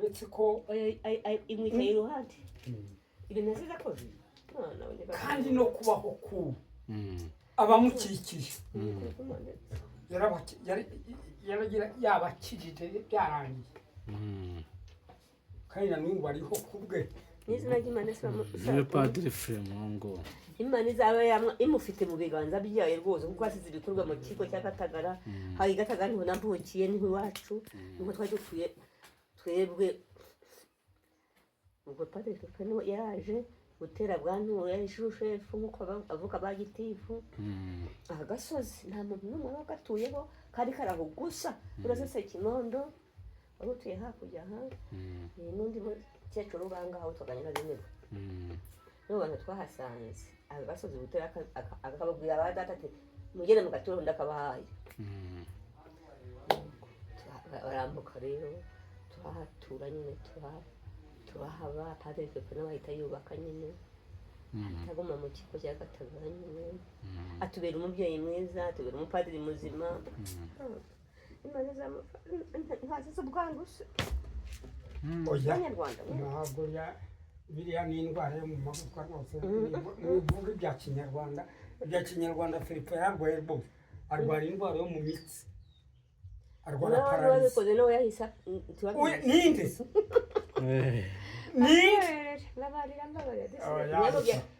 uretse ko imwita iruhande ibintu nasize akoze kandi no kubaho ku abamukikije yabakijije byarangiye kandi na n'ubu bariho kubwe n'izina ry'Imana niwe Padiri Frepond Imana izaba imufite mu biganza byayo rwose kuko asize ibikorwa mu kigo cya Gatagara hari Gatagara niho nambukiye niho iwacu niho twari dutuye twebwe ubwo Padiri Frepond yaje gutera bwantu yari shushefu nkuko avuka ba gitifu agasozi nta muntu n'umwe wagatuyeho kari karaho gusa urasese Kimondo warutuye hakurya n'undi mukecuru bangaho twaganyira rimwe no bantu twahasanze agasozi gutera akababwira abadata ati mugere mu gaturo ndakabahaye barambuka rero twahatura nyine turahaba Padiri Frepond bahita yubaka nyine ataguma mu kigo cya Gatagara nyine atubera umubyeyi mwiza atubera umupadiri muzima Imana ntazize ubwanguse Abanyarwanda ntabwo biriya ni indwara yo mu magufwa rwose nivuga ibya kinyarwanda Frepond yarwaye rwose arwara indwara yo mu mitsi arwara pararize ninde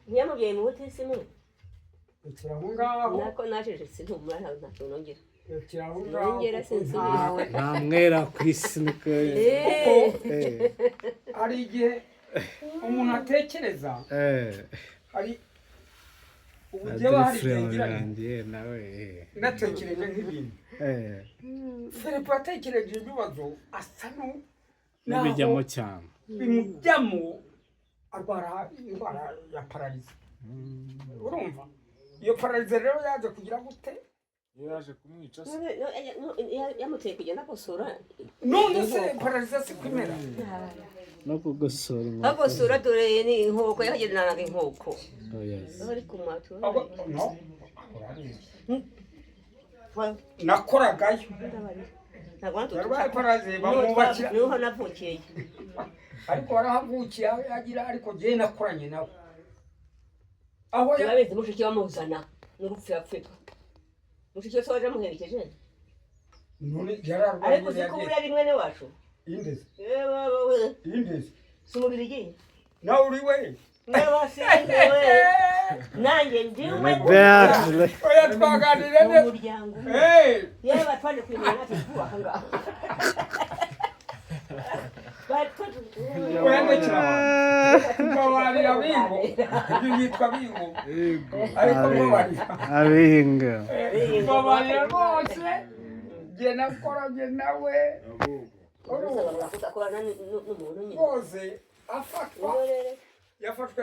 ntiyamubyaye mu butisimu ikiraho ngaho nako najeje sintumura ntabwo nongera ikiraho ngaho nta mwera ku isi niko hari igihe umuntu atekereza hari uburyo hari igihe nawe natekereje nk'ibintu Frepond atekereje ibibazo asa n'ibijyamo cyane bimujyamo arwara indwara ya pararize urumva iyo pararize rero yaje kugira gute yaje kumwica se yamuteye kugenda gusura none se pararize si kwimera no kugosora agosura dore ni inkoko yagendanaga inkoko bari kumwatura nakoragayo ntabwo pararize bamwubakira niho navukiye ariko warahavukiye aho yagira ariko jye nakoranye nawe aho yabaze mushiki wamuzana n'urupfu yapfika mushiki wese waje muherekeje none yararwaye ariko zikubura rimwe ne wacu indeze wowe indeze sumubiri igiye nawe uri we n'abasiwe nanjye ndiwe oya twaganire mu muryango yaba twaje kwimana natwe twubaka ngaho kubabarira bingo ibyo byitwa bingo ariko abinga kubabarira rwose jye nakoranye nawe uzakorana n'umuntu nyine rwose afatwa yafashwe